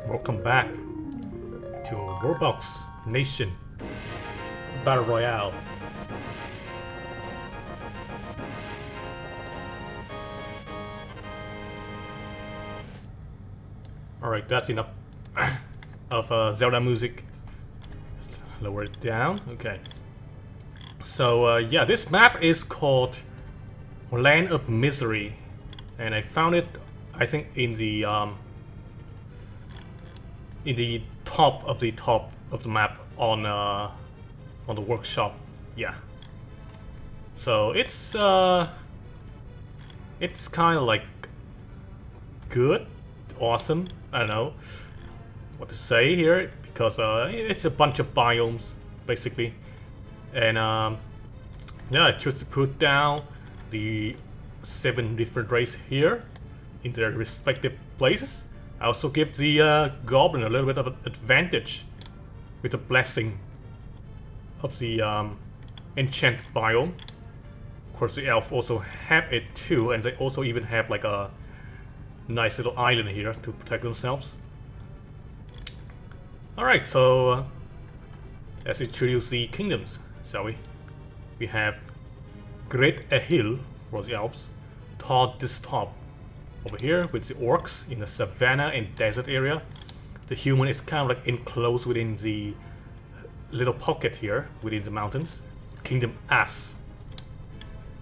Welcome back to WorldBox Nation Battle Royale. Alright, that's enough of Zelda music. Let's lower it down. Okay. So, yeah, this map is called Land of Misery. And I found it, I think, in the top of the map on the workshop. Yeah. So it's kind of like good, awesome. I don't know what to say here because it's a bunch of biomes basically, and yeah, I chose to put down the 7 different races here in their respective places. I also give the goblin a little bit of an advantage with the blessing of the enchanted biome. Of course, the elf also have it too, and they also even have like a nice little island here to protect themselves. Alright, so let's introduce the kingdoms, shall we? We have Great Hill for the elves, Tall Desktop over here with the orcs in the savannah and desert area. The human is kind of like enclosed within the little pocket here within the mountains. Kingdom Ass.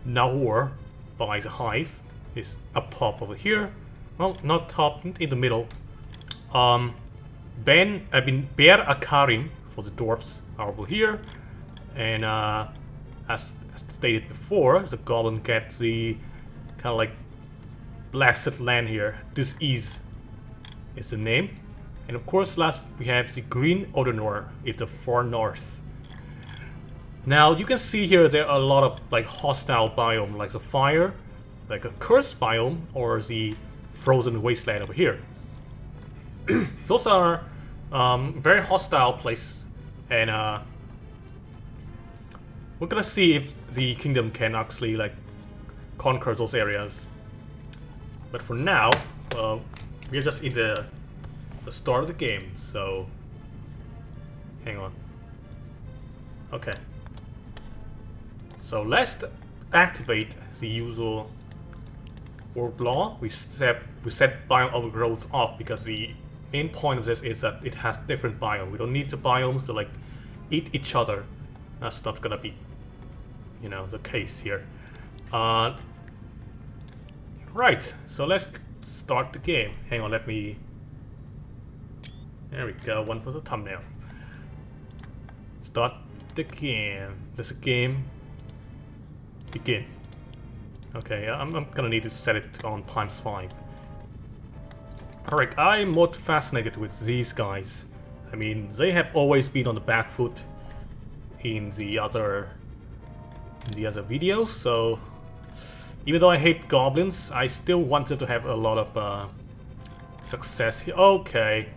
Nahor by the hive is up top over here. Well, not top, in the middle. Bear Akarim for the dwarfs are over here, and as stated before, the goblin gets the kind of like blasted land here. This is the name, and of course, last we have the Green Odonor. It's the far north. Now you can see here there are a lot of like hostile biome, like the fire, like a cursed biome, or the frozen wasteland over here. Those are very hostile places, and we're gonna see if the kingdom can actually like conquer those areas. But for now, we're just in the start of the game, so hang on. Okay. So let's activate the usual world law. We set biome overgrowth off because the main point of this is that it has different biomes. We don't need the biomes to like eat each other. That's not gonna be, you know, the case here. Right, so let's start the game. Hang on, let me... There we go, one for the thumbnail. Start the game. Does the game begin? Okay, I'm gonna need to set it on ×5. Alright, I'm more fascinated with these guys. I mean, they have always been on the back foot in the other videos, so even though I hate goblins, I still wanted to have a lot of success here. Okay.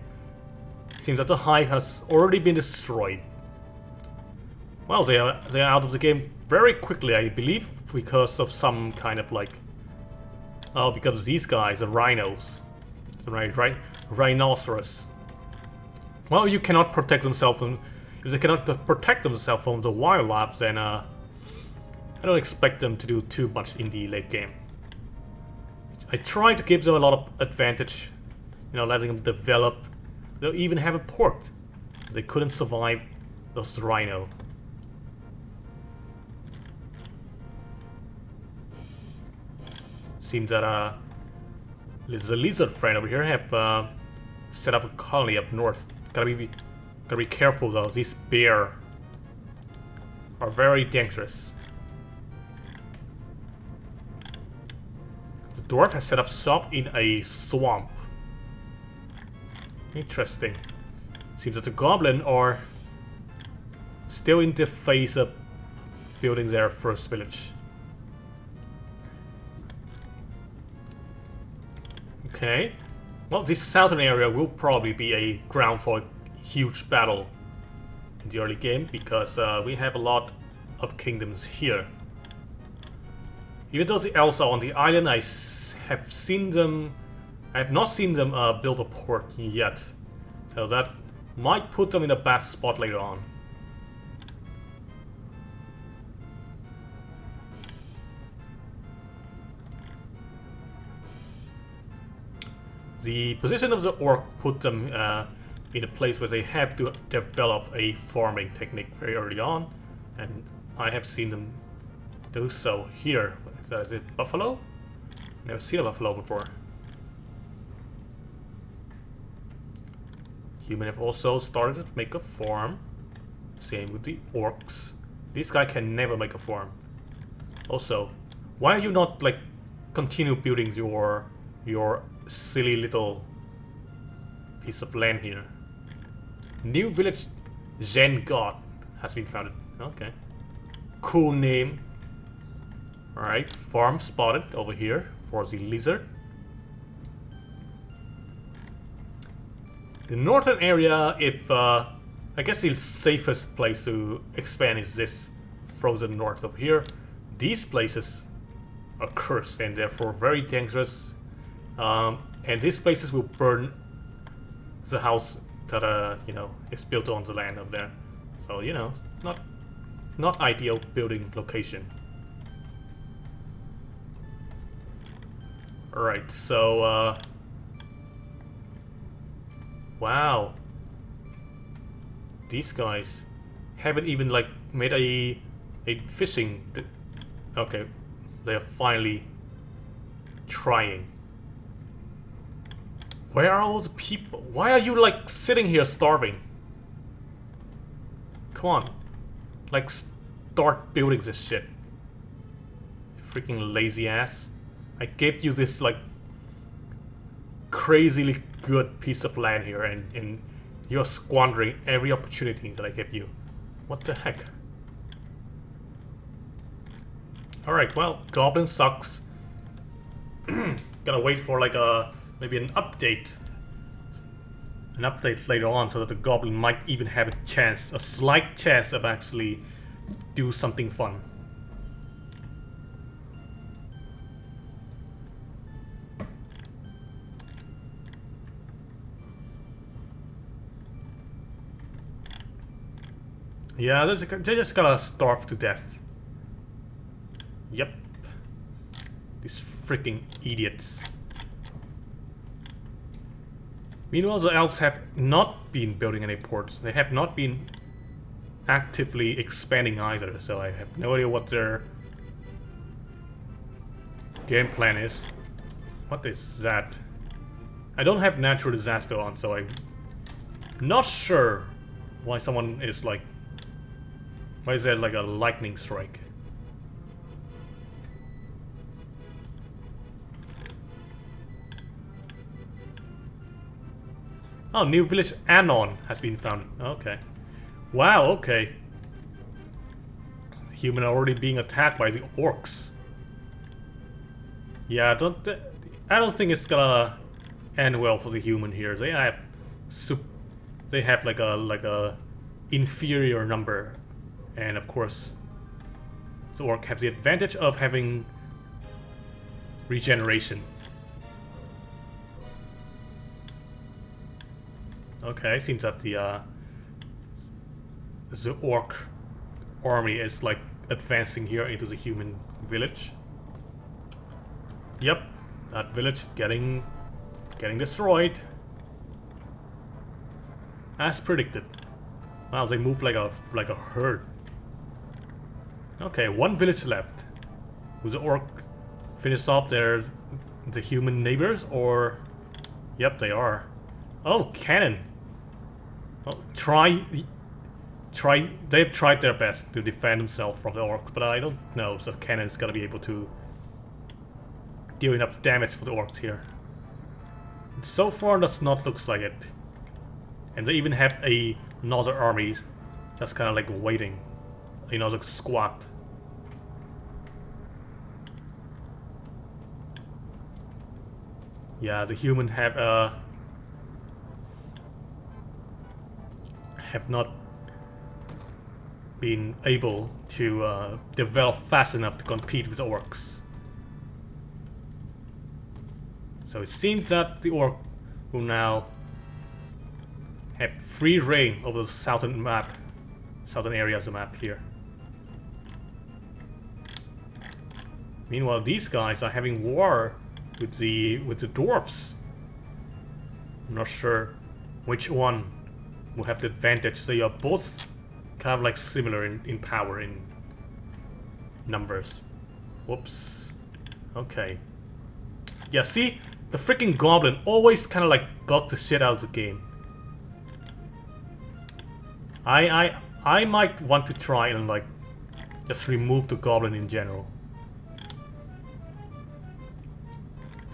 Seems that the hive has already been destroyed. Well, they are out of the game very quickly, I believe, because of some kind of like... Oh, because of these guys, the rhinos. Right? Rhinoceros. Well, you cannot protect themselves from... If they cannot protect themselves from the wildlife, then I don't expect them to do too much in the late game. I try to give them a lot of advantage, you know, letting them develop. They'll even have a port. They couldn't survive those rhino. Seems that the lizard friend over here have set up a colony up north. Gotta be careful though. These bears are very dangerous. The dwarf has set up shop in a swamp. Interesting. Seems that the goblin are still in the phase of building their first village. Okay. Well, this southern area will probably be a ground for a huge battle in the early game because we have a lot of kingdoms here. Even though the elves are on the island, I have seen them I have not seen them build a port yet. So that might put them in a bad spot later on. The position of the orc put them in a place where they have to develop a farming technique very early on, and I have seen them do so here. Is it buffalo? Never seen a buffalo before. Human have also started to make a farm. Same with the orcs. This guy can never make a farm. Also, why are you not like continue building your silly little piece of land here? New village Zen God has been founded. Okay. Cool name. Alright, farm spotted over here for the lizard. The northern area, if I guess the safest place to expand is this frozen north of here. These places are cursed and therefore very dangerous. And these places will burn the house that you know, is built on the land up there. So you know, not ideal building location. All right, so wow, these guys haven't even like made a fishing. Okay, they are finally trying. Where are all the people? Why are you like sitting here starving? Come on, like start building this shit. Freaking lazy ass. I gave you this like crazily good piece of land here, and you're squandering every opportunity that I gave you. What the heck? Alright, well, Goblin sucks. Gotta wait for like maybe an update. An update later on so that the Goblin might even have a chance, a slight chance of actually do something fun. Yeah, they just gotta starve to death. Yep. These freaking idiots. Meanwhile, the elves have not been building any ports. They have not been actively expanding either, so I have no idea what their game plan is. What is that? I don't have natural disaster on, so I'm not sure why someone is like... Why is there like a lightning strike? Oh, new village Anon has been founded. Okay. Wow, okay. Human are already being attacked by the orcs. Yeah, I don't think it's gonna end well for the human here. They have like a inferior number. And of course, the orc have the advantage of having regeneration. Okay, seems that the orc army is like advancing here into the human village. Yep, that village getting destroyed as predicted. Wow, they move like a herd. Okay, one village left. Will the orc finish off the human neighbors, or... Yep, they are. Oh, cannon! Well, they've tried their best to defend themselves from the orcs, but I don't know if the cannon's gonna be able to deal enough damage for the orcs here. So far, does not looks like it. And they even have another army just kind of like waiting. Another squad. Yeah, the human have not been able to develop fast enough to compete with orcs. So it seems that the orc will now have free reign over the southern area of the map here. Meanwhile, these guys are having war with the dwarfs. I'm not sure which one will have the advantage. They are both kind of like similar in power, in numbers. Whoops. Okay. Yeah, see? The freaking goblin always kind of like bugged the shit out of the game. I might want to try and like just remove the goblin in general.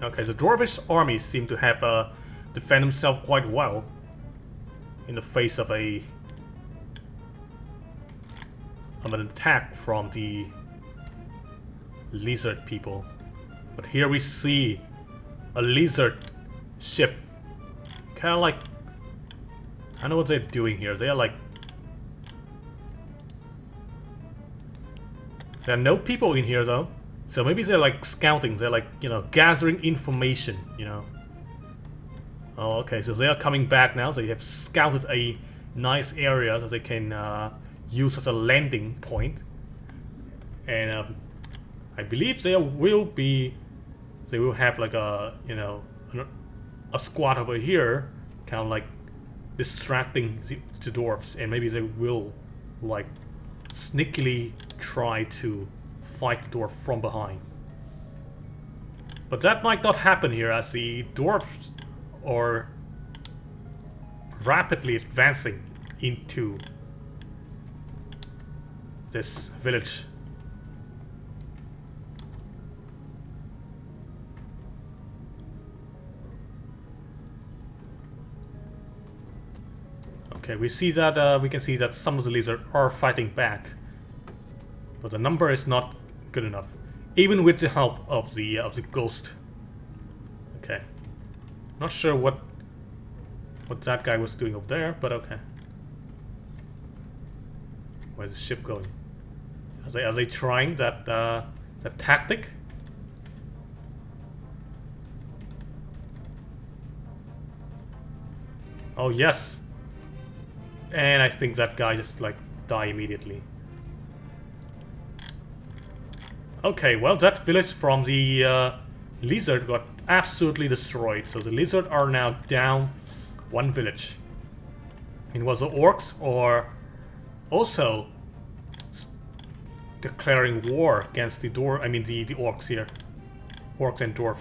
Okay, so dwarvish armies seem to have defend themselves quite well in the face of an attack from the lizard people. But here we see a lizard ship. Kind of like, I know what they're doing here. They are like, there are no people in here though. So maybe they're like scouting. They're like, you know, gathering information, you know. Oh, okay, so they are coming back now. They have scouted a nice area that they can use as a landing point. And I believe they will have like a, you know, a squad over here, kind of like distracting the dwarfs, and maybe they will like sneakily try to fight the dwarf from behind. But that might not happen here, as the dwarfs are rapidly advancing into this village. Okay, we see that we can see that some of the lizards are fighting back, but the number is not good enough, even with the help of the ghost. Okay, not sure what that guy was doing over there, but okay. Where's the ship going? Are they trying that tactic? Oh yes. And I think that guy just like died immediately. Okay, well, that village from the lizard got absolutely destroyed. So the lizard are now down one village. And was the orcs or also declaring war against the the orcs here. Orcs and dwarf.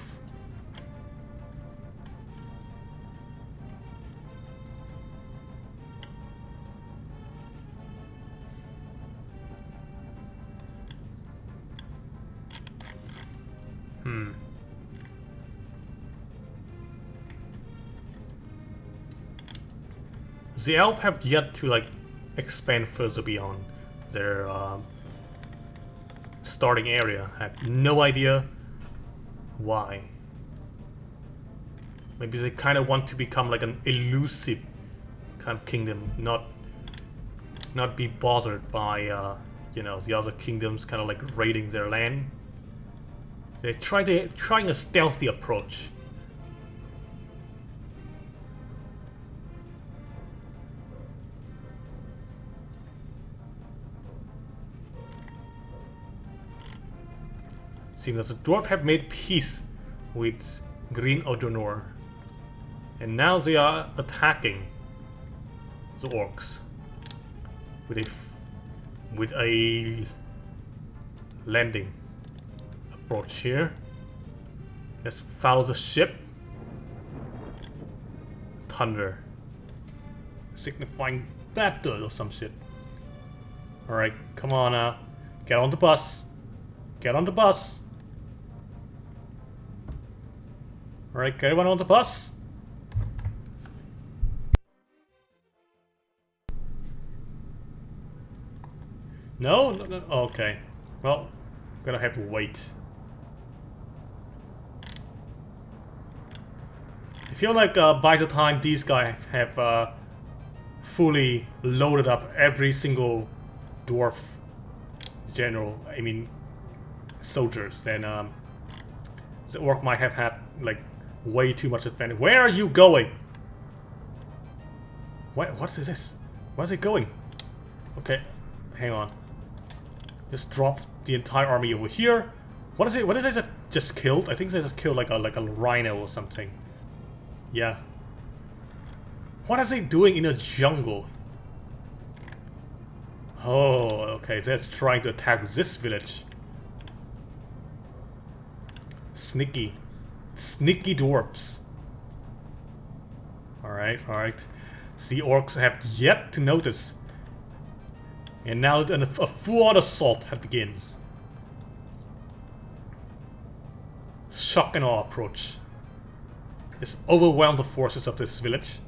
The elves have yet to like expand further beyond their starting area. I have no idea why. Maybe they kind of want to become like an elusive kind of kingdom, not be bothered by you know, the other kingdoms kind of like raiding their land. They're trying a stealthy approach. Seems that the dwarf have made peace with Green Odonor, and now they are attacking the orcs with a landing approach here. Let's follow the ship. Thunder, signifying battle or some shit. All right, come on, get on the bus. Get on the bus. Alright, get everyone on the bus. No? No. Okay. Well, gonna have to wait. I feel like by the time these guys have fully loaded up every single dwarf general, soldiers, then the orc might have had like way too much advantage. Where are you going? What is this? Where's it going? Okay, hang on. Just drop the entire army over here. What is it? What is it that just killed? I think they just killed like a rhino or something. Yeah. What are they doing in a jungle? Oh, okay. They're trying to attack this village. Sneaky. Sneaky dwarves. Alright, alright. The orcs have yet to notice. And now a full-on assault begins. Shock and awe approach. Just overwhelm the forces of this village.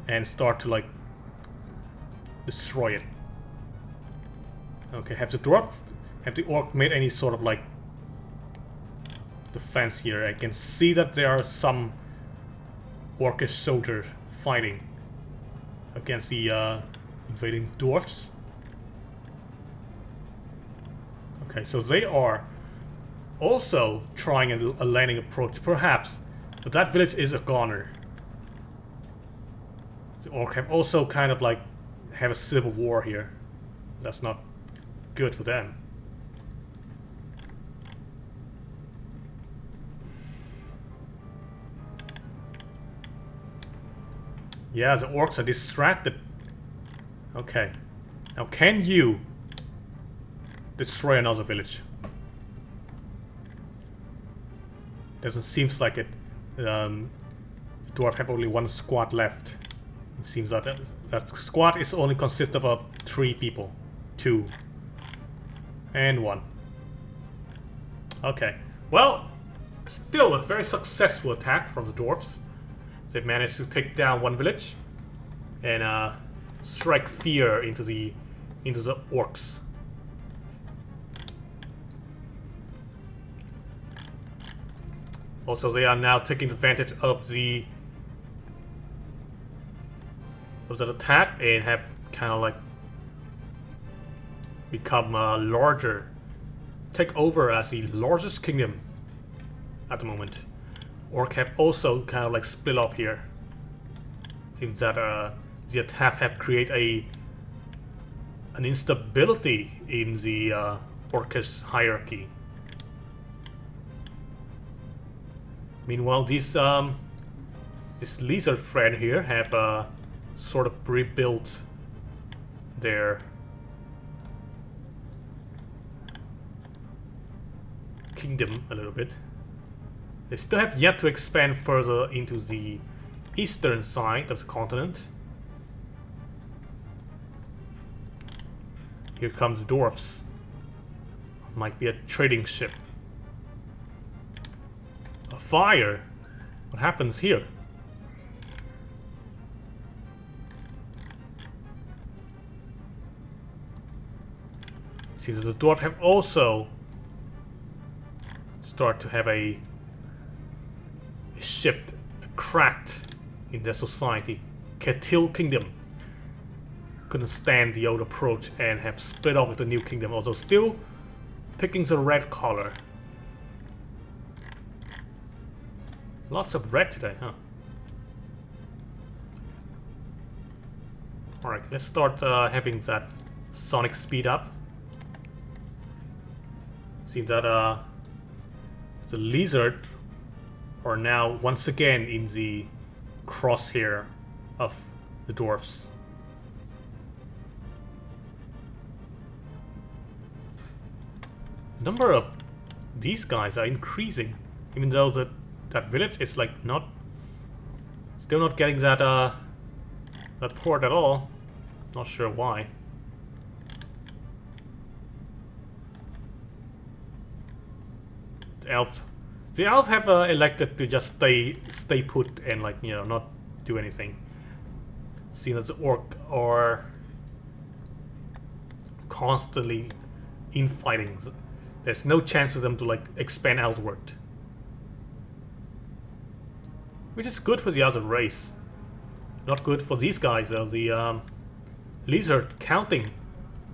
And start to like destroy it. Okay, have the orc made any sort of like defense here? I can see that there are some orcish soldiers fighting against the invading dwarfs. Okay, so they are also trying a landing approach, perhaps, but that village is a goner. The orc have also kind of like have a civil war here. That's not good for them. Yeah, the orcs are distracted. Okay. Now can you destroy another village? Doesn't seem like it. The dwarf have only one squad left. It seems that that squad is only consists of 3 people. 2. And 1. Okay. Well, still a very successful attack from the dwarves. They managed to take down one village and strike fear into the orcs. Also, they are now taking advantage of that attack and have kind of like become larger, take over as the largest kingdom at the moment. Orc have also kind of like split off here. Seems that the attack have created an instability in the orcish hierarchy. Meanwhile, this lizard friend here have sort of rebuilt their kingdom a little bit. They still have yet to expand further into the eastern side of the continent. Here comes dwarfs. Might be a trading ship. A fire? What happens here? See that the dwarf have also start to have a shift, cracked in their society. Ketil Kingdom couldn't stand the old approach and have split off with the new kingdom, although still picking the red color. Lots of red today, huh? Alright, let's start having that sonic speed up. Seems that the lizard are now once again in the crosshair of the dwarfs. Number of these guys are increasing, even though that village is like still not getting that port at all. Not sure why. The elves have elected to just stay put and like not do anything. Seeing as the orc are constantly infighting, there's no chance for them to like expand outward, which is good for the other race. Not good for these guys though. The lizard counting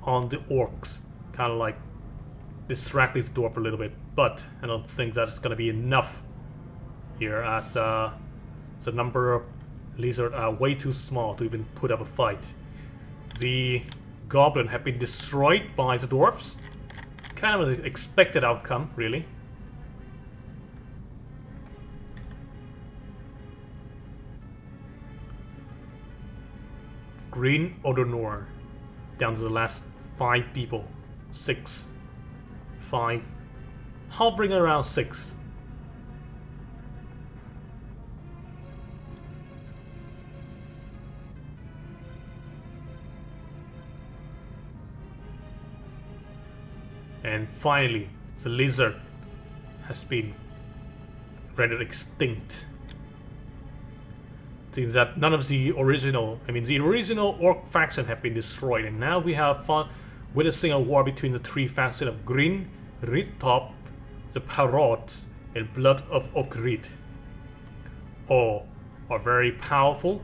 on the orcs kind of like distract this dwarf a little bit, but I don't think that's gonna be enough here, as the number of Lizards are way too small to even put up a fight. The goblin have been destroyed by the dwarves. Kind of an expected outcome, really. Green Odonor. Down to the last 5 people. 6. 5. Hovering around 6. And finally, the lizard has been rendered extinct. Seems that none of the original, the original orc faction have been destroyed, and now we have witnessing a war between the 3 factions of Green, Ridtop, the Parrots, and Blood of Ogrid. All are very powerful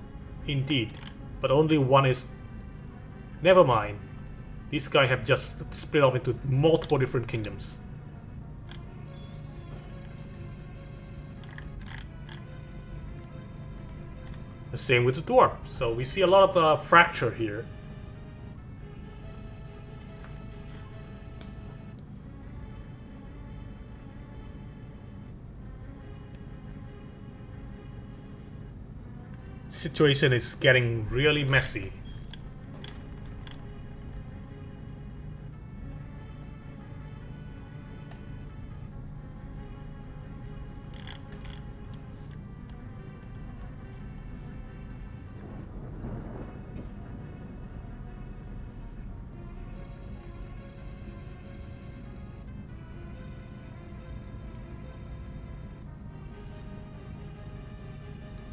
indeed, but only one is. Never mind. These guys have just split off into multiple different kingdoms. The same with the dwarf. So we see a lot of fracture here. Situation is getting really messy.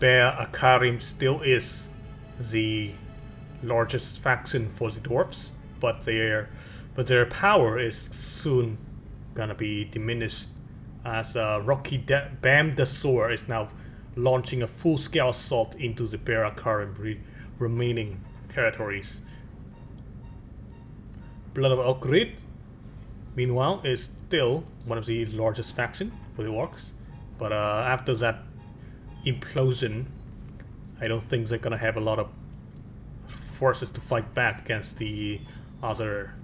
Bear Akarim still is the largest faction for the dwarves, but their power is soon gonna be diminished as Rocky Bam the Sower is now launching a full-scale assault into the Bear Akarim remaining territories. Blood of Ogrid, meanwhile, is still one of the largest faction for the orcs, but after that implosion, I don't think they're gonna have a lot of forces to fight back against the other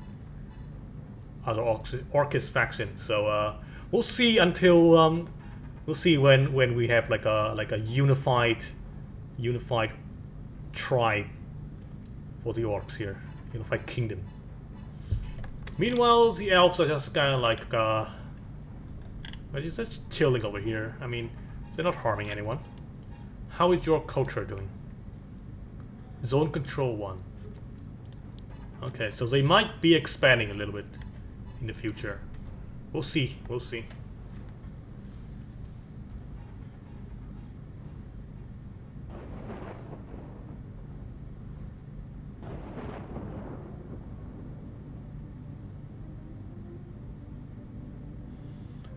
Orcish faction. So we'll see until we'll see when we have like a unified tribe for the orcs here, unified kingdom. Meanwhile, the elves are just kind of like they're just chilling over here. I mean, they're not harming anyone. How is your culture doing? Zone control 1. Okay, so they might be expanding a little bit in the future. We'll see. We'll see.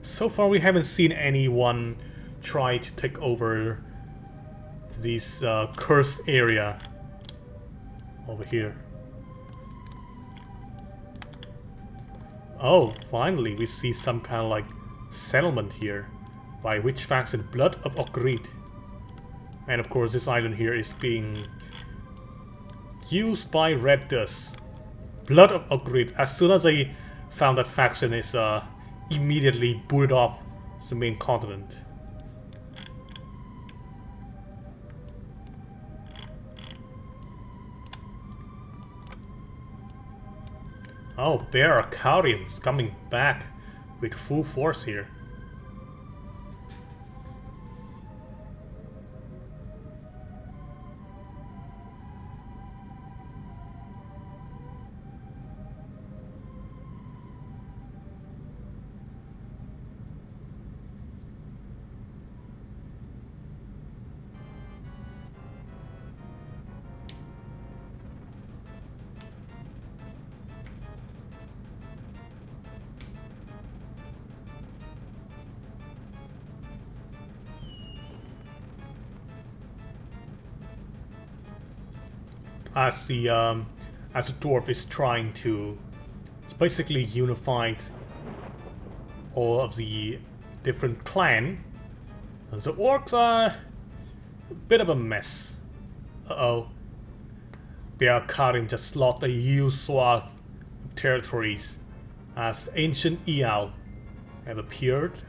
So far, we haven't seen anyone try to take over this cursed area over here. Oh, finally, we see some kind of like settlement here. By which faction? Blood of Ogrid. And of course, this island here is being used by Red Dust. Blood of Ogrid. As soon as they found that faction, is immediately booted off the main continent. Oh, Bear Akarim is coming back with full force here. As the dwarf is trying to basically unify all of the different clan, the orcs are a bit of a mess. Uh-oh. Be'akarim just lost a huge swath of territories as ancient Iao have appeared.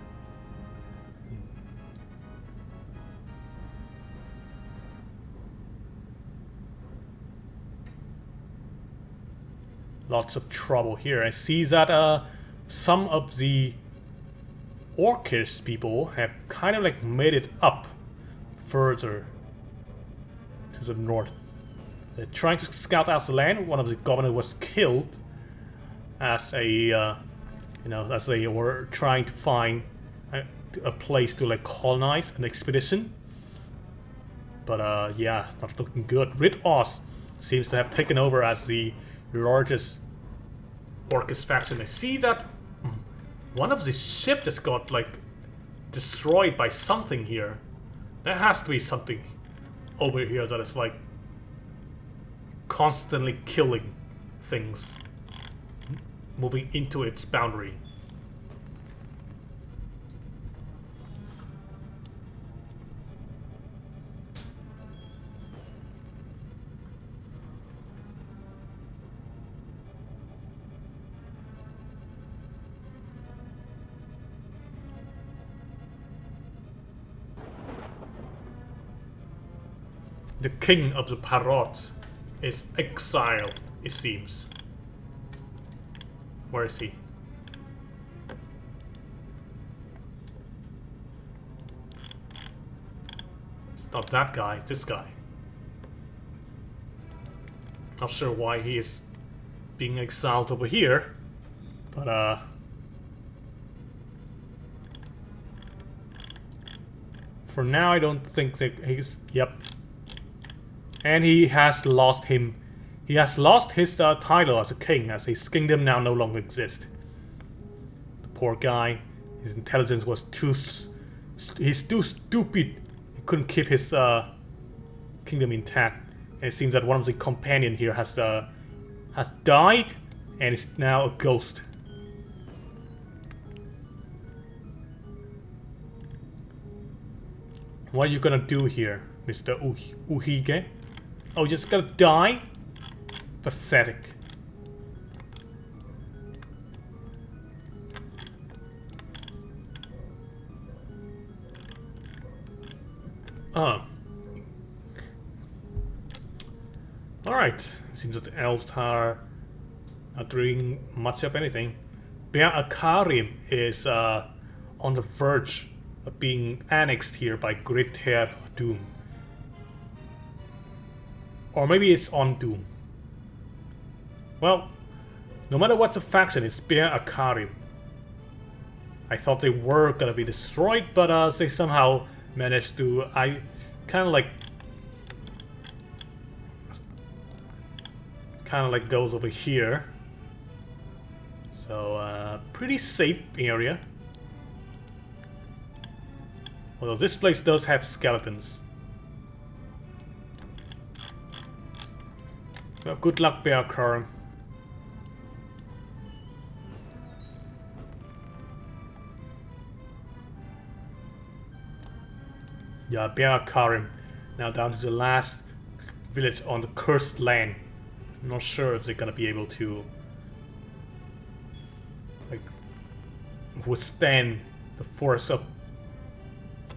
Lots of trouble here. I see that some of the Orcish people have kind of like made it up further to the north. They're trying to scout out the land. One of the governors was killed as a, as they were trying to find a place to like colonize an expedition. But yeah, not looking good. Red Oz seems to have taken over as the largest Orcish faction. I see that one of the ships just got like destroyed by something here. There has to be something over here that is like constantly killing things, moving into its boundary. The king of the Parrots is exiled, it seems. Where is he? It's not that guy, this guy. Not sure why he is being exiled over here, but for now I don't think that he's... Yep. And he has lost him. He has lost his title as a king, as his kingdom now no longer exists. The poor guy. His intelligence was too... He's too stupid. He couldn't keep his kingdom intact. And it seems that one of the companions here has died and is now a ghost. What are you gonna do here, Mr. Uhige? Oh, you're just gonna die? Pathetic. Alright. Seems that the elves are not doing much of anything. Bear Akarim is on the verge of being annexed here by Great Hair Doom. Or maybe it's on Doom. Well, no matter what the faction, it's Bear Akarim. I thought they were gonna be destroyed, but they somehow managed to... I kind of like goes over here. So, pretty safe area. Although this place does have skeletons. Well, good luck, Bear Akarim. Yeah, Bear Akarim. Now down to the last village on the cursed land. I'm not sure if they're gonna be able to like withstand the force of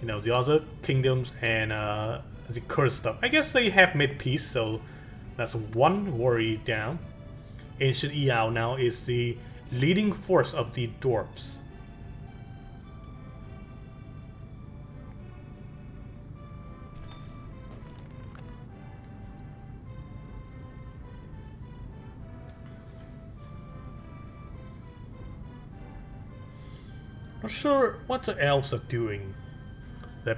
the other kingdoms and the cursed stuff. I guess they have made peace, so that's one worry down. Ancient Iao now is the leading force of the dwarves. Not sure what the elves are doing. They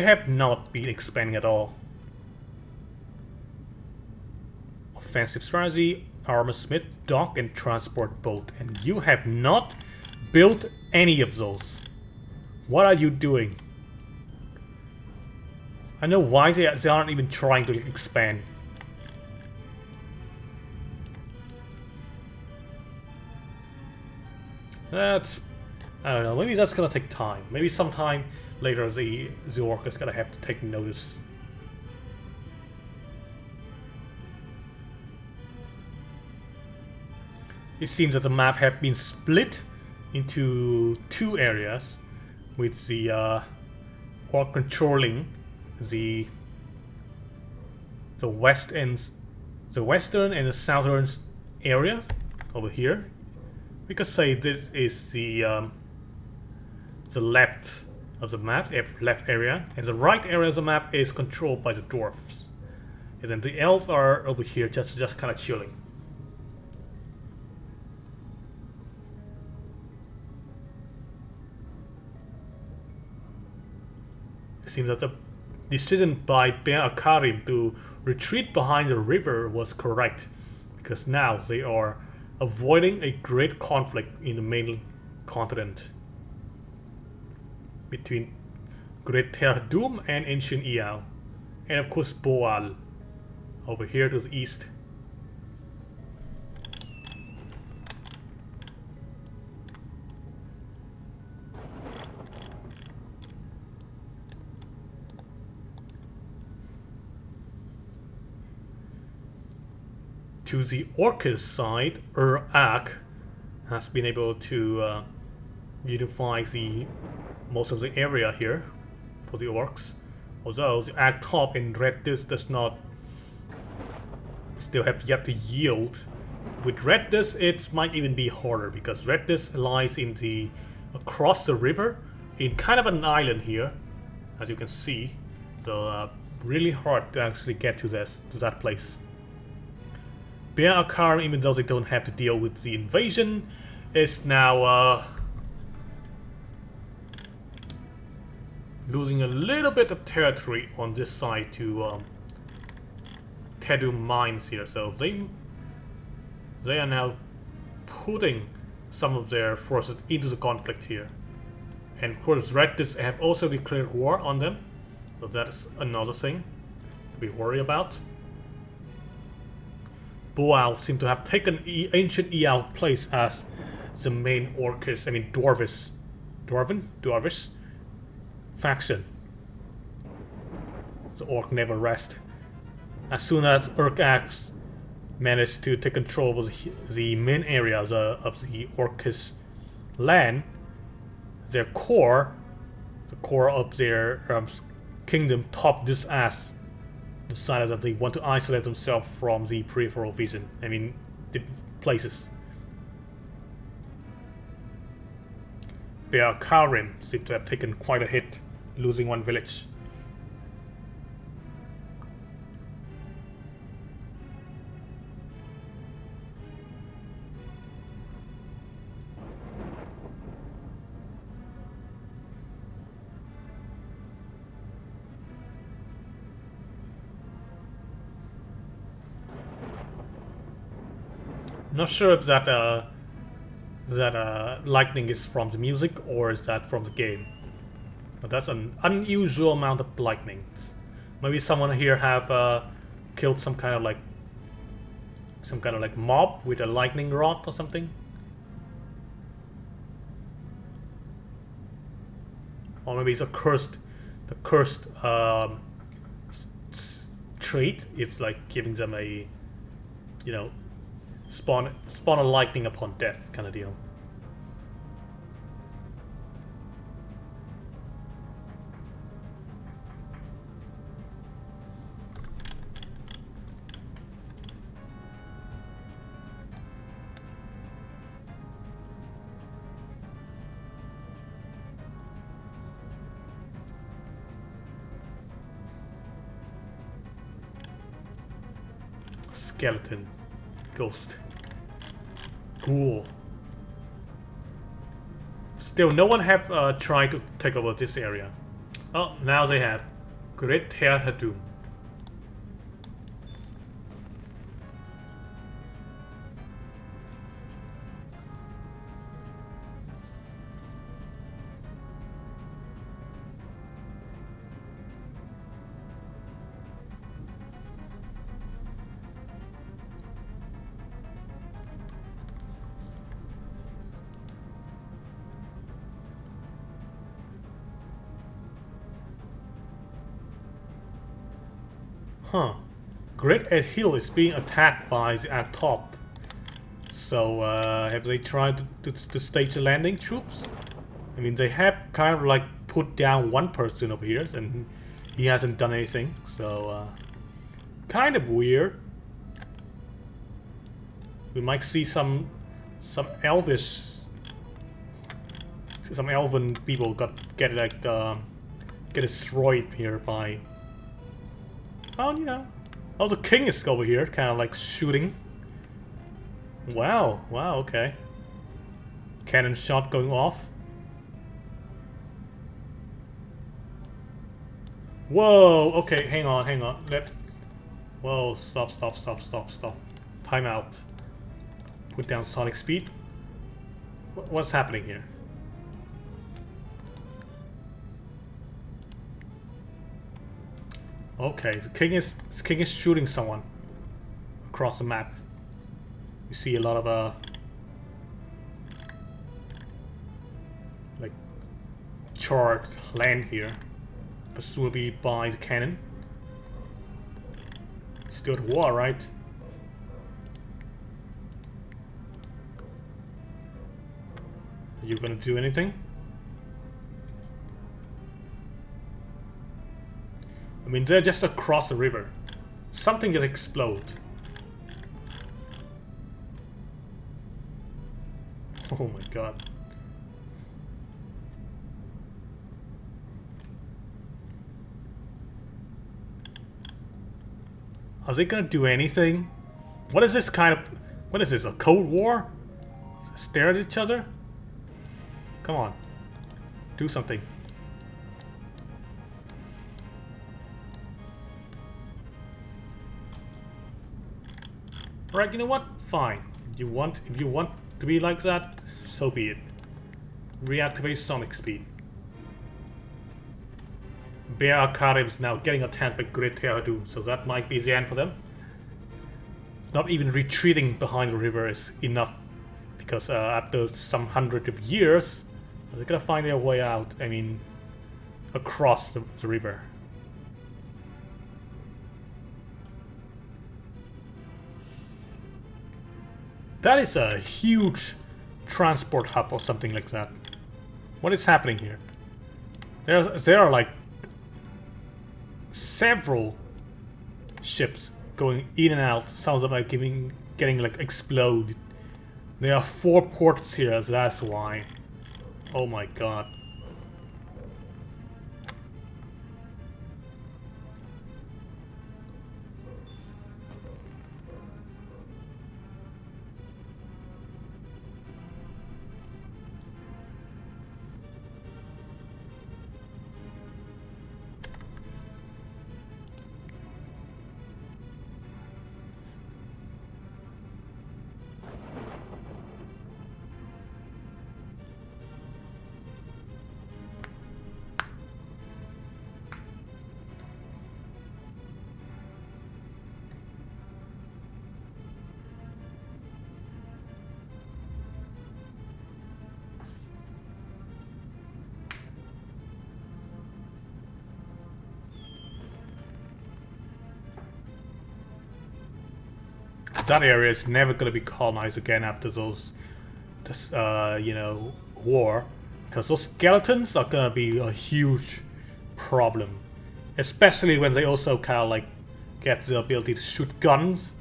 have not been expanding at all. Offensive strategy, armor smith, dock, and transport boat, and you have not built any of those. What are you doing? I know why they aren't even trying to expand. That's... I don't know, maybe that's gonna take time. Maybe sometime later the orc is gonna have to take notice. it seems that the map has been split into two areas, with the orc controlling the west and the western and the southern area over here. We could say this is the left of the map, left area, and the right area of the map is controlled by the dwarfs, and then the elves are over here just kind of chilling. It seems that the decision by Ben Akarim to retreat behind the river was correct, because now they are avoiding a great conflict in the main continent between Great Terdoum and Ancient Iao, and of course Boal over here to the east. To the Orcish side, Ak has been able to unify most of the area here for the orcs. Although the Ak top in Red Disc does not still have yet to yield. With Red Disc it might even be harder, because Red Disc lies in across the river in kind of an island here, as you can see. So really hard to actually get to that place. Bear Akar, even though they don't have to deal with the invasion, is now losing a little bit of territory on this side to Terdoum mines here. So they are now putting some of their forces into the conflict here. And of course Red Disc have also declared war on them, so that is another thing to be worried about. Boal seem to have taken Ancient Iao place as the main Orcish, Dwarvish faction. The orc never rest. As soon as Urk-Ax managed to take control of the main areas of the Orcish land, the core of their kingdom topped this ass, decided that they want to isolate themselves from the peripheral vision. The places. Bear Karim seemed to have taken quite a hit, losing one village. Not sure if that lightning is from the music or is that from the game, but that's an unusual amount of lightning. Maybe someone here have killed some kind of like mob with a lightning rod or something, or maybe it's the cursed trait. It's like giving them a, spawn a lightning upon death kind of deal. Skeleton. Ghost. Ghoul. Still, no one have tried to take over this area. Oh, now they have. Great Terdoum. Great Ed Hill is being attacked by the Act Top. So, have they tried to stage the landing troops? I mean, they have kind of like put down one person over here, and he hasn't done anything. So, kind of weird. We might see some elvish, some elven people get like get destroyed here by. Oh, you know, oh, the king is over here, kind of like shooting. Wow, wow, okay. Cannon shot going off. Whoa, okay, hang on, hang on. Whoa, stop. Time out. Put down sonic speed. What's happening here? Okay, the king is shooting someone across the map. You see a lot of like charred land here, presumably by the cannon. Still at war, right? Are you gonna do anything? I mean, they're just across the river. Something will explode. Oh my god. Are they gonna do anything? What is this kind of... What is this, a Cold War? Stare at each other? Come on. Do something. Alright, you know what? Fine. If you want to be like that, so be it. Reactivate sonic speed. Bear Arcade is now getting attacked by Great Theodum, so that might be the end for them. Not even retreating behind the river is enough, because after some hundred of years, they're gonna find their way out. I mean, across the river. That is a huge transport hub or something like that. What is happening here? There are like several ships going in and out. Some of them are getting like exploded. There are 4 ports here, so that's why. Oh my god. That area is never gonna be colonized again after this you know, war, because those skeletons are gonna be a huge problem, especially when they also kind of like get the ability to shoot guns.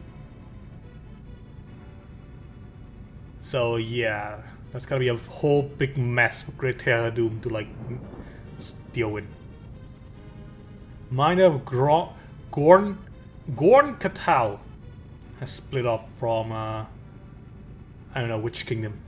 So yeah, that's gonna be a whole big mess for Great Theodum to like deal with. Miner of Gorn Katao has split off from I don't know which kingdom.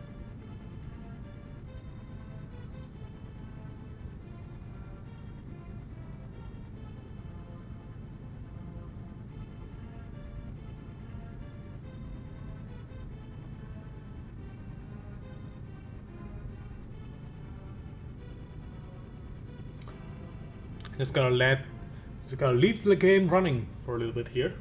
Just gonna leave the game running for a little bit here.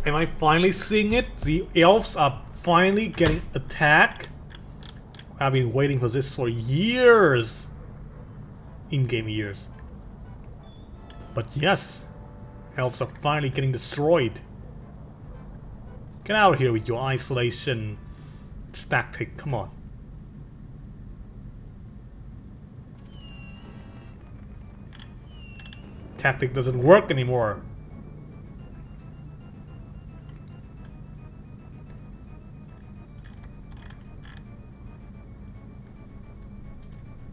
Am I finally seeing it? The elves are finally getting attacked. I've been waiting for this for years. In-game years. But yes, elves are finally getting destroyed. Get out of here with your isolation tactic, come on. Tactic doesn't work anymore.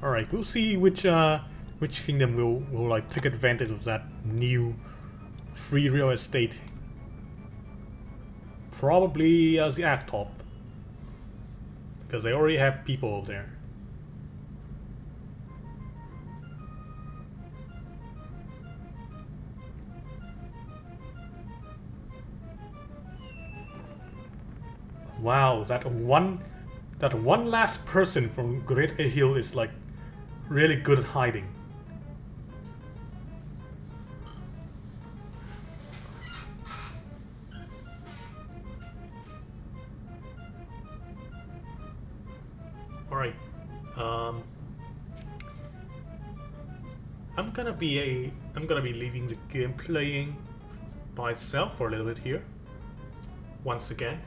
Alright, we'll see which kingdom will like take advantage of that new free real estate. Probably as the Actop. Because they already have people over there. Wow, that one last person from Great Hill is like really good at hiding. Alright. I'm gonna be leaving the game playing by itself for a little bit here. Once again.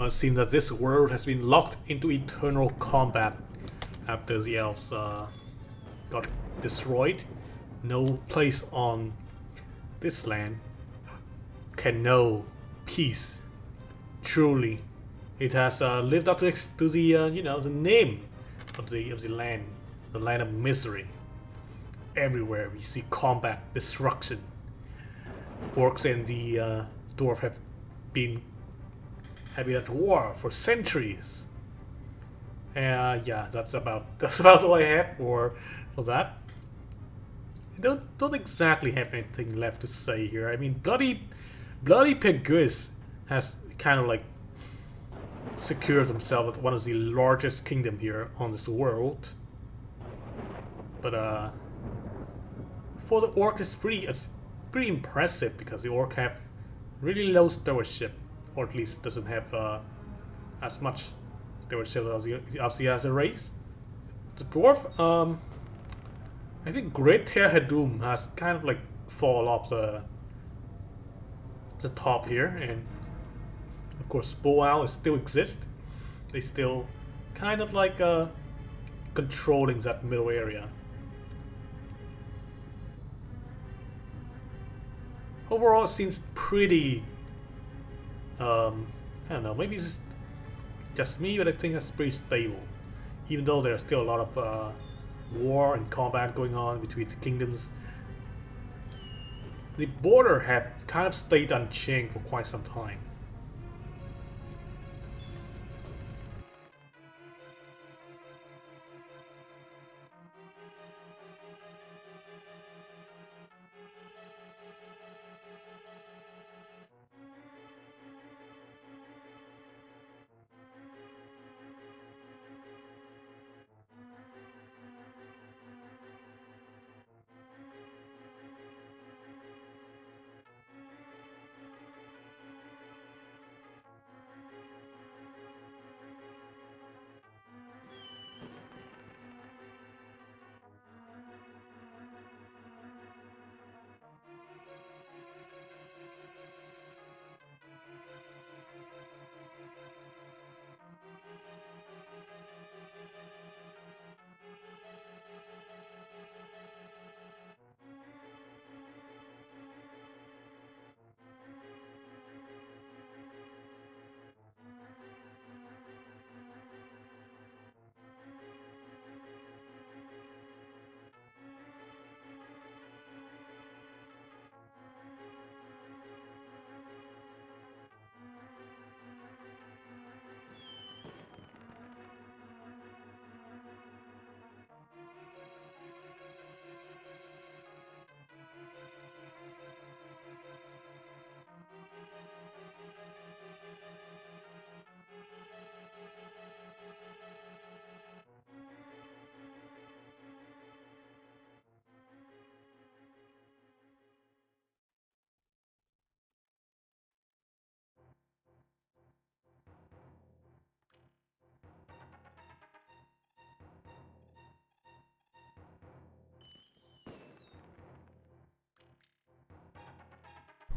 It seems that this world has been locked into eternal combat after the elves got destroyed. No place on this land can know peace. Truly, it has lived up to the the name of the land, the land of misery. Everywhere we see combat, destruction. Orcs and the dwarf have been at war for centuries. Yeah, that's about all I have for that. I don't exactly have anything left to say here. I mean, bloody Peguis has kind of like secured himself as one of the largest kingdom here on this world. But for the orc, it's pretty impressive because the orc have really low stewardship, or at least doesn't have as much stewardship as a race. The dwarf, I think Great Tear Hadum has kind of like fall off the top here, and of course Boal still exists. They still kind of like controlling that middle area. Overall, it seems pretty. I don't know. Maybe it's just me, but I think it's pretty stable. Even though there's still a lot of war and combat going on between the kingdoms, the border had kind of stayed unchanged for quite some time.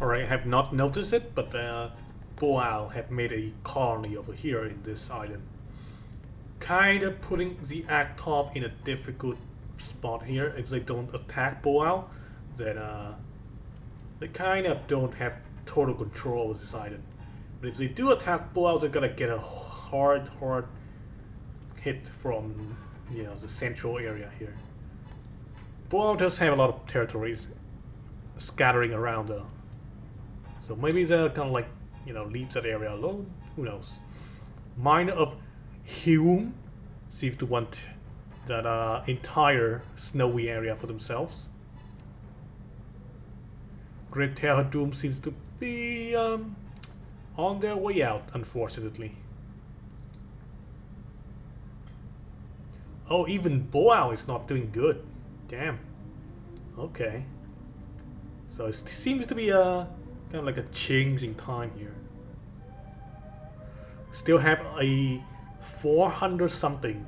Alright, I have not noticed it, but Boal have made a colony over here in this island. Kind of putting the Actov in a difficult spot here. If they don't attack Boal, then they kind of don't have total control over this island. But if they do attack Boal, they're gonna get a hard hit from the central area here. Boal does have a lot of territories scattering around though. So maybe they're kind of like, leave that area alone. Who knows? Miner of Hume seems to want that entire snowy area for themselves. Great Terror Doom seems to be on their way out, unfortunately. Oh, even Boal is not doing good. Damn. Okay. So it seems to be kind of like a change in time here. Still have a 400 something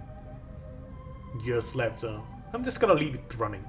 years left, so I'm just gonna leave it running.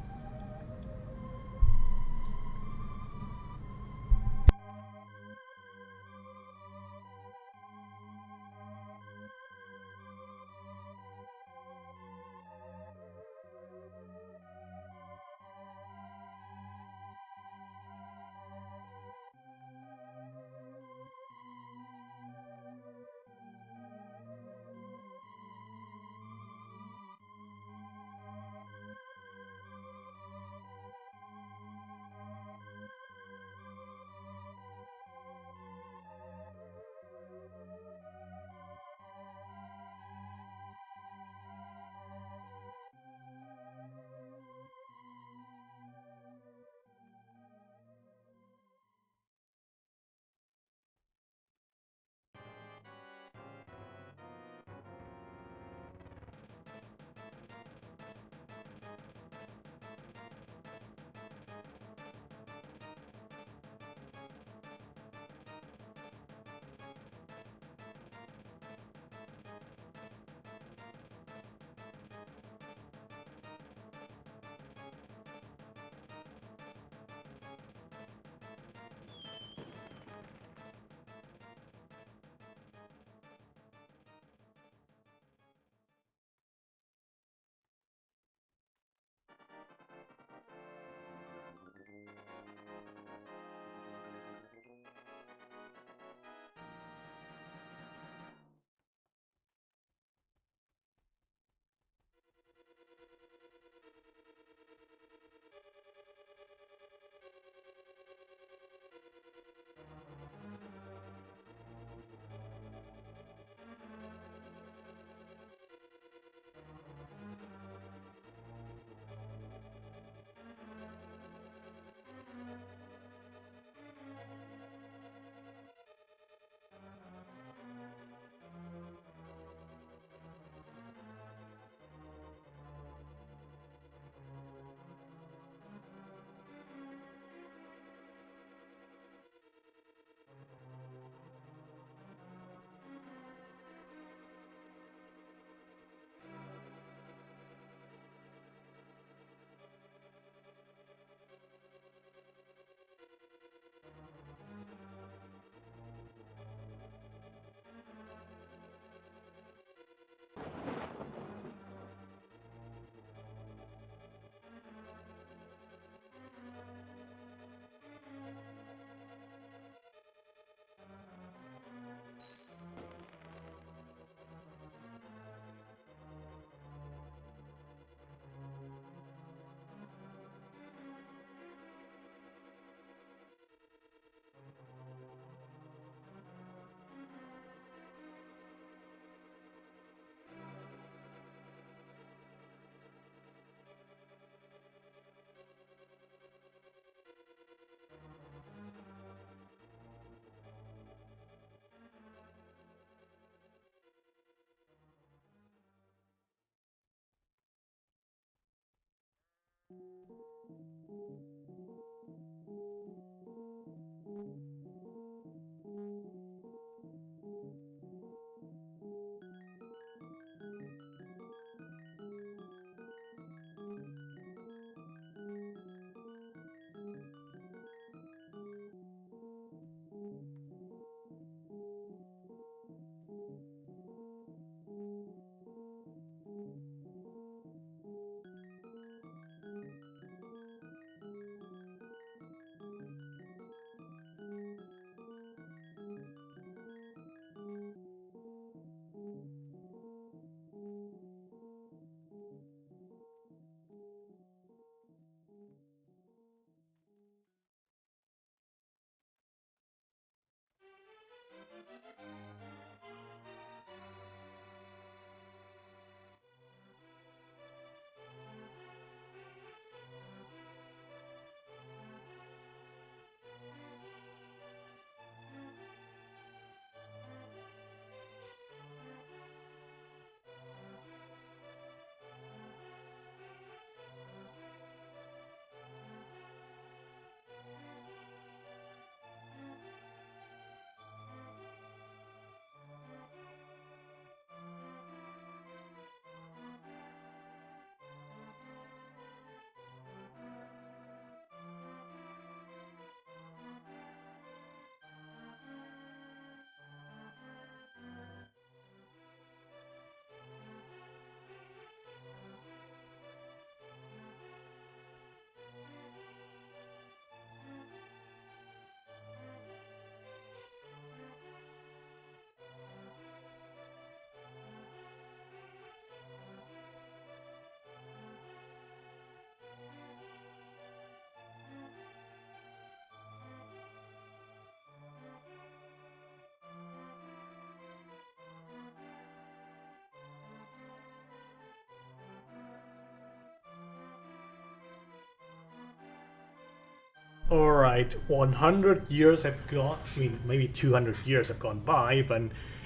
Alright, 100 years have gone, I mean, maybe 200 years have gone by, but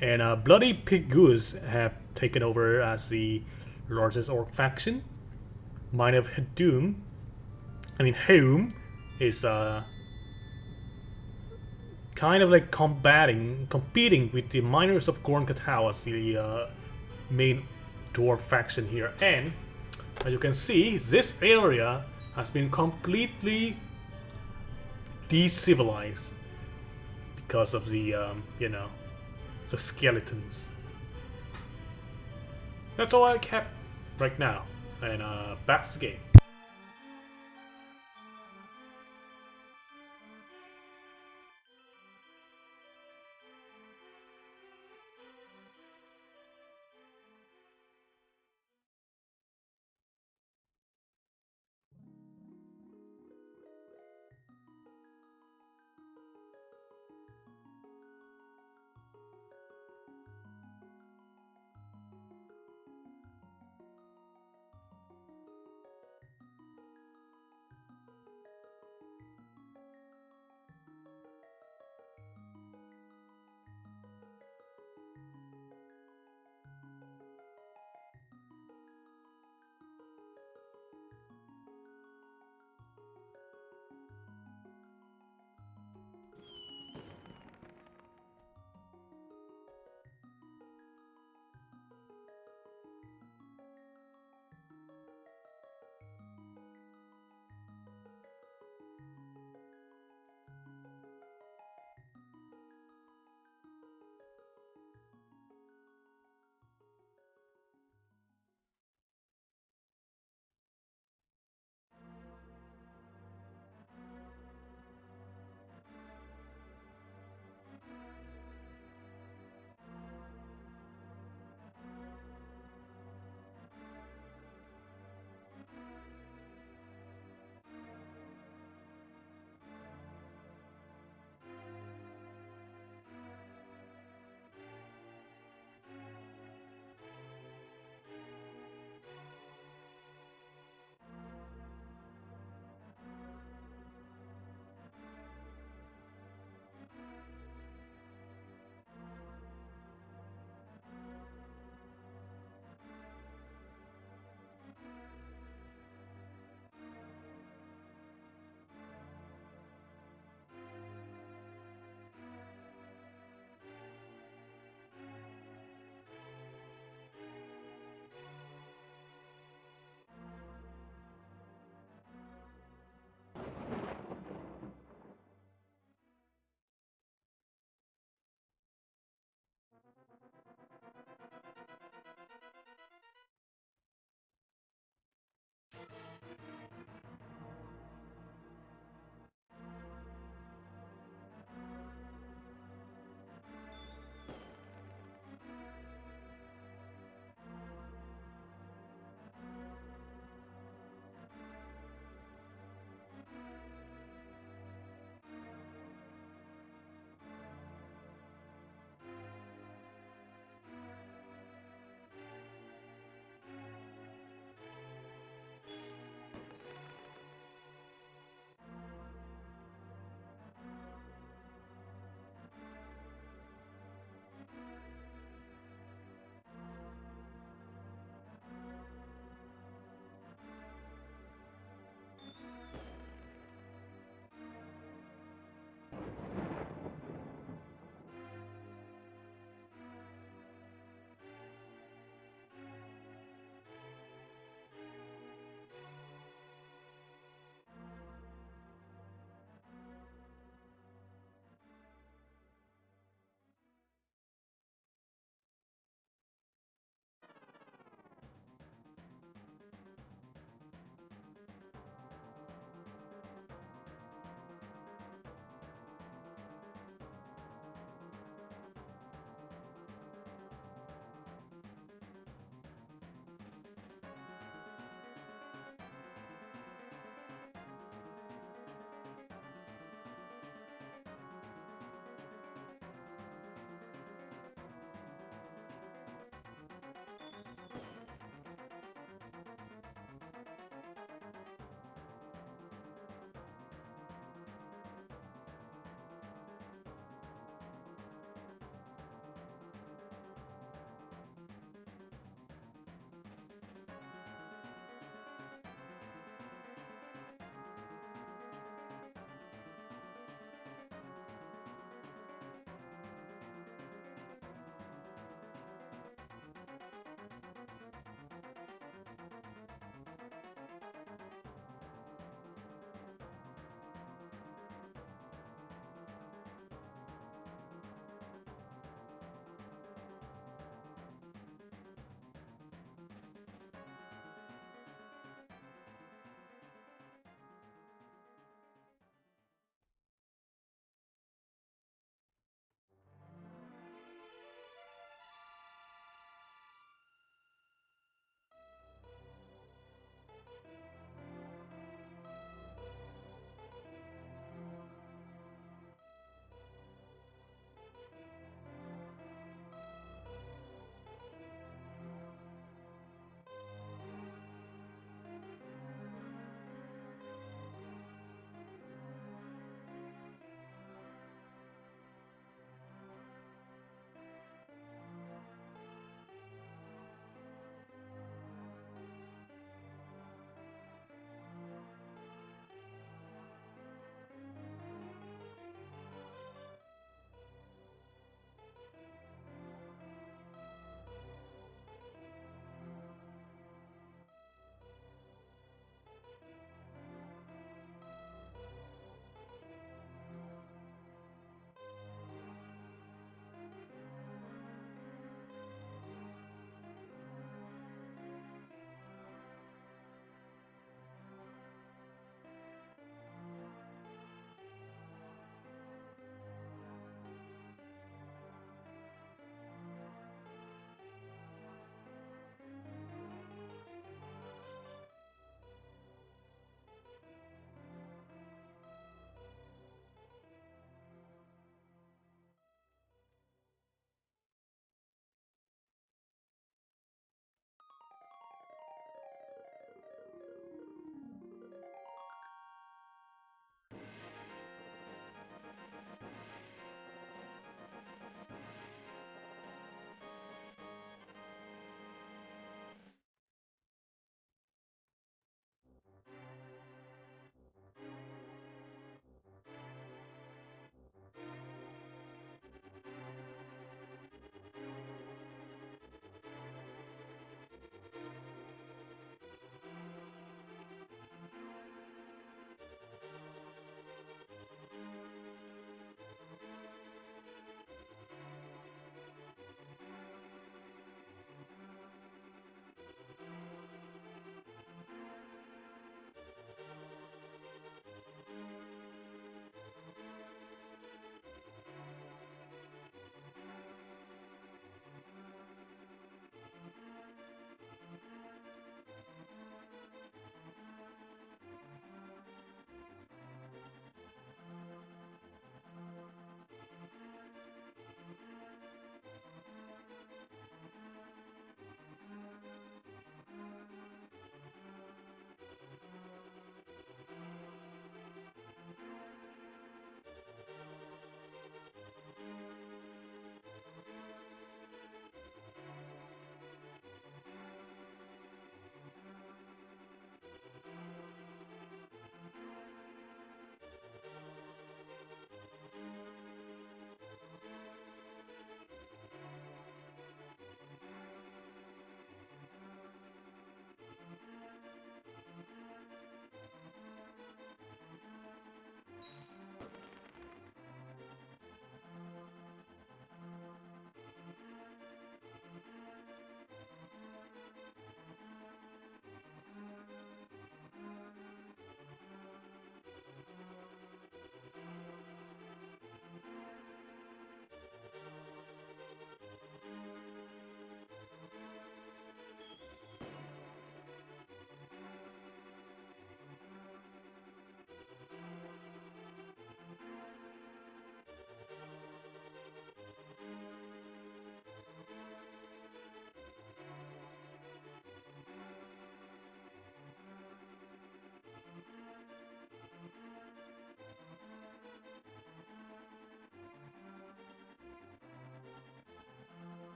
and Bloody Pig Goose have taken over as the largest orc faction. Mine of Doom, I mean, Home, is kind of like competing with the Miners of Gorn Katao as the main dwarf faction here. And as you can see, this area has been completely de-civilized because of the the skeletons. That's all I kept right now, and back to the game.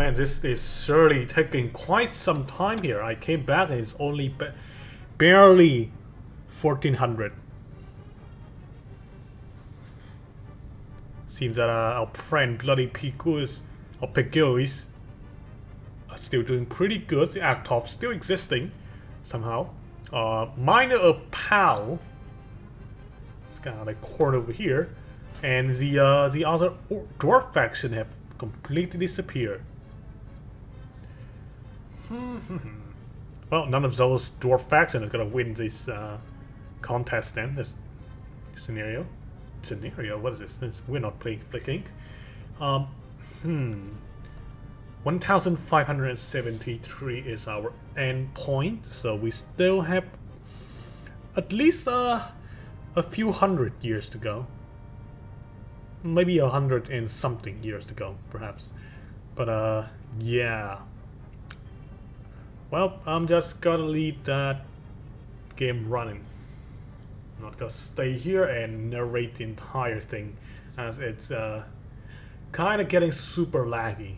man, this is surely taking quite some time here. I came back and it's only barely 1400. Seems that our friend Bloody Picus or Piguis are still doing pretty good. The Actov still existing somehow. Minor Pal. It's kind of like corner over here, and the other dwarf faction have completely disappeared. Well, none of those dwarf faction is gonna win this contest then. This scenario. What is this? We're not playing Flicking. 1573 is our end point, so we still have at least a few hundred years to go. Maybe 100 and something years to go, perhaps. But yeah. Well, I'm just gonna leave that game running. I'm not gonna stay here and narrate the entire thing, as it's kind of getting super laggy.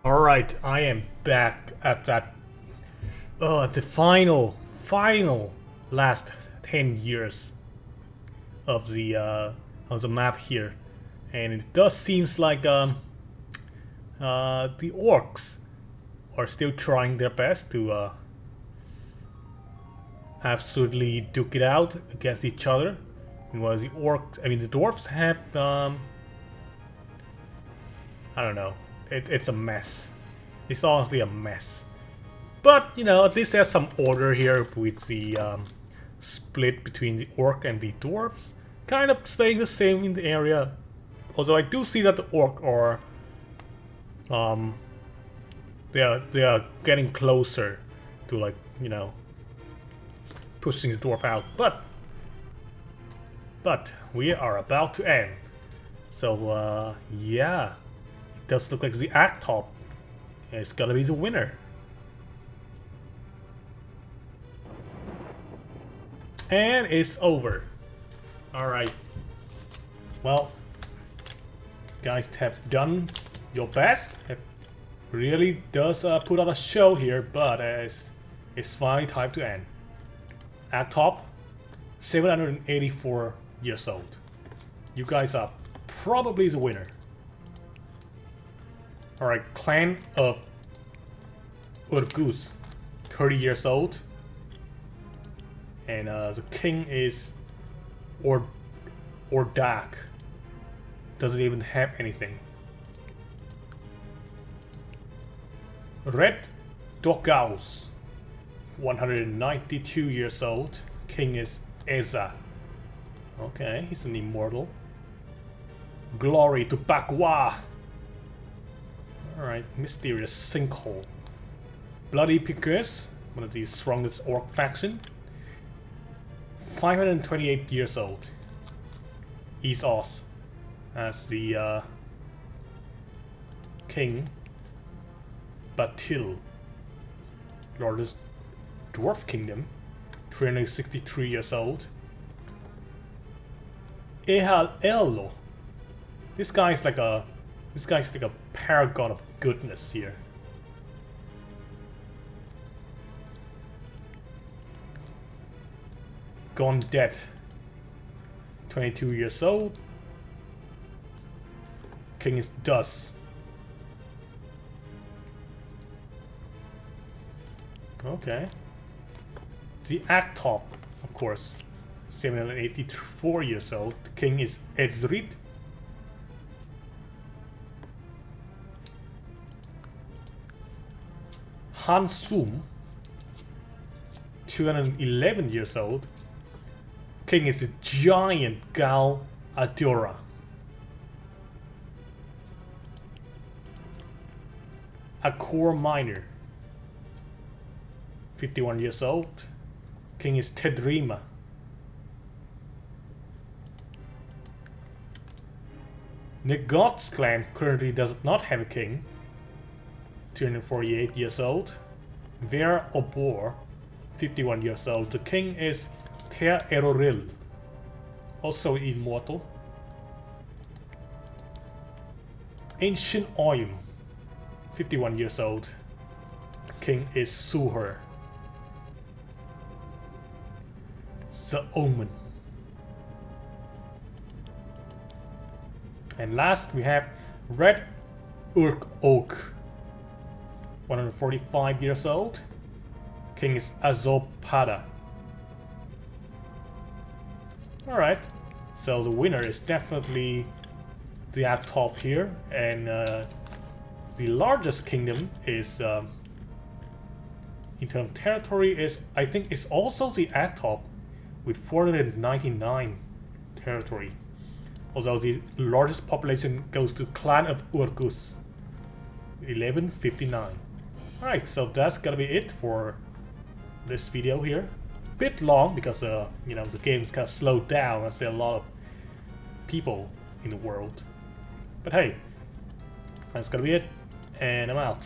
Alright, I am back at that. Oh, it's the final last 10 years of the map here. And it does seems like the orcs are still trying their best to absolutely duke it out against each other. Meanwhile, the orcs, I mean the dwarves have I don't know. It's a mess. It's honestly a mess. But, you know, at least there's some order here with the split between the orc and the dwarves. Kind of staying the same in the area. Although I do see that the orc are they are getting closer to, like, you know, pushing the dwarf out. But we are about to end. So yeah. Does look like the Actop is gonna be the winner. And it's over. Alright. Well, guys have done your best. It really does put on a show here, but it's finally time to end. Actop, 784 years old. You guys are probably the winner. Alright, Clan of Urgus, 30 years old. And the king is Ordak. Doesn't even have anything. Red Dogaus, 192 years old. King is Eza. Okay, he's an immortal. Glory to Bakwa. Alright, Mysterious Sinkhole. Bloody Piqueuse, one of the strongest orc faction. 528 years old. Esos as the king. Batil, Lord's Dwarf Kingdom. 363 years old. Ehal Ello. This guy's like a paragon of goodness here. Gone dead. 22 years old. King is dust. Okay. The Actop, of course. 784 years old. The king is Edzrid. Hansum, 211 years old. King is a giant Gal Adora. A core miner, 51 years old. King is Tedrima. Negots clan currently does not have a king. 248 years old. Ver Obor, 51 years old. The king is Ter Eroril, also immortal. Ancient Oim, 51 years old. The king is Suher. The Omen. And last we have Red Urk Oak, 145 years old. King is Azopada. Alright, so the winner is definitely the Actop here, and the largest kingdom is, in terms of territory, is, I think, it's also the Actop with 499 territory. Although the largest population goes to Clan of Urgus, 1159. Alright, so that's gonna be it for this video here. Bit long because you know, the game's kind of slowed down. I see a lot of people in the world. But hey, that's gonna be it, and I'm out.